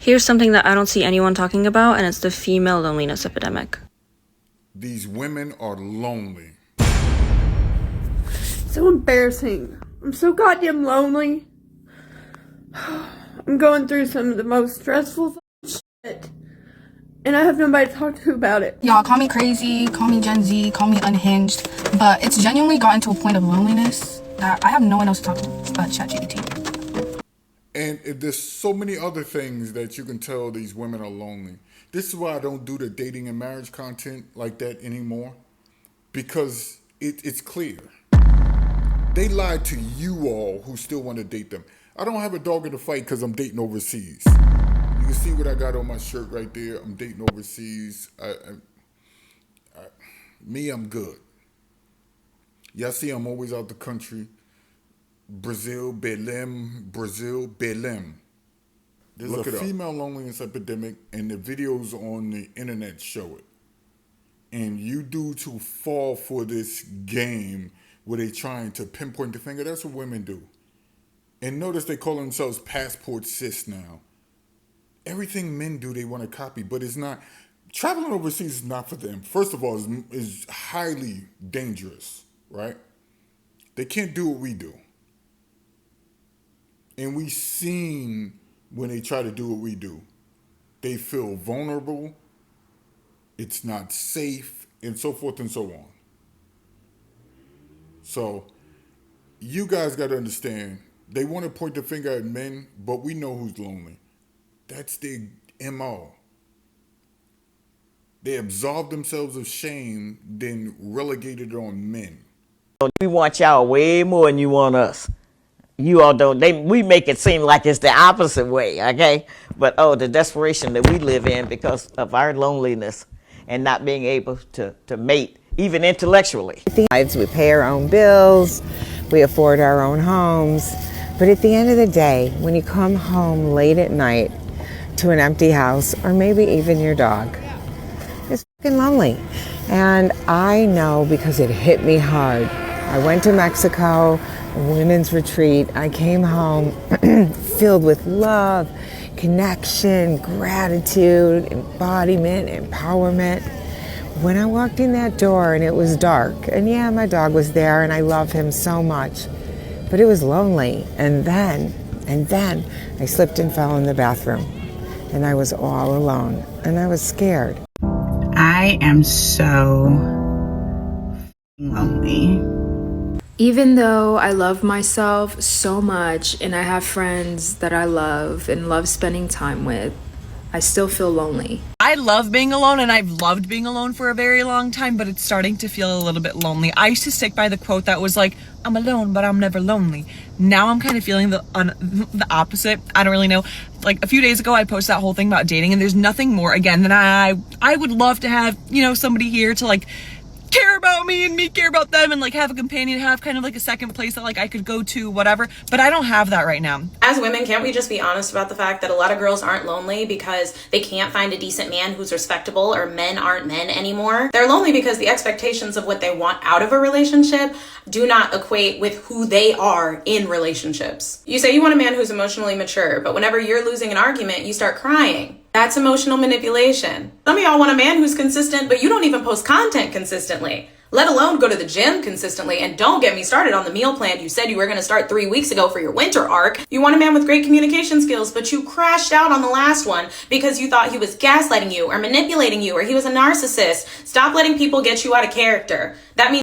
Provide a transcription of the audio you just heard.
Here's something that I don't see anyone talking about, and it's the female loneliness epidemic. These women are lonely. So embarrassing. I'm so goddamn lonely. I'm going through some of the most stressful shit. And I have nobody to talk to about it. Y'all call me crazy, call me Gen Z, call me unhinged, but it's genuinely gotten to a point of loneliness that I have no one else to talk to but ChatGPT. And there's so many other things that you can tell these women are lonely. This is why I don't do the dating and marriage content like that anymore. Because it's clear. They lied to you all who still want to date them. I don't have a dog in the fight because I'm dating overseas. You can see what I got on my shirt right there. I'm dating overseas. I'm good. Y'all see I'm always out the country. Brazil, Belém. There's a female loneliness epidemic, and the videos on the internet show it. And you dudes who fall for this game where they trying to pinpoint the finger, that's what women do. And notice they call themselves passport cis now. Everything men do, they want to copy, but it's not. Traveling overseas is not for them. First of all, is highly dangerous, right? They can't do what we do. And we seen when they try to do what we do. They feel vulnerable, it's not safe, and so forth and so on. So, you guys got to understand, they want to point the finger at men, but we know who's lonely. That's their MO. They absolve themselves of shame, then relegated it on men. We want y'all way more than you want us. You all don't. We make it seem like it's the opposite way, okay? But the desperation that we live in because of our loneliness and not being able to mate, even intellectually. We pay our own bills, we afford our own homes, but at the end of the day, when you come home late at night to an empty house, or maybe even your dog, it's fucking lonely. And I know because it hit me hard. I went to Mexico, a women's retreat. I came home filled with love, connection, gratitude, embodiment, empowerment. When I walked in that door and it was dark, and yeah, my dog was there and I love him so much, but it was lonely. And then I slipped and fell in the bathroom and I was all alone and I was scared. I am so lonely. Even though I love myself so much and I have friends that I love and love spending time with, I still feel lonely. I love being alone, and I've loved being alone for a very long time, but it's starting to feel a little bit lonely. I used to stick by the quote that was like, I'm alone, but I'm never lonely. Now I'm kind of feeling the opposite. I don't really know. Like a few days ago, I posted that whole thing about dating, and there's nothing more, again, than I would love to have, somebody here to like care about me and me care about them and like have a companion, have kind of like a second place that like I could go to, whatever, but I don't have that right now. As women, can't we just be honest about the fact that a lot of girls aren't lonely because they can't find a decent man who's respectable, or men aren't men anymore? They're lonely because the expectations of what they want out of a relationship do not equate with who they are in relationships. You say you want a man who's emotionally mature, but whenever you're losing an argument, you start crying. That's emotional manipulation. Some of y'all want a man who's consistent, but you don't even post content consistently, let alone go to the gym consistently. And don't get me started on the meal plan you said you were going to start 3 weeks ago for your winter arc. You want a man with great communication skills, but you crashed out on the last one because you thought he was gaslighting you or manipulating you or he was a narcissist. Stop letting people get you out of character. That means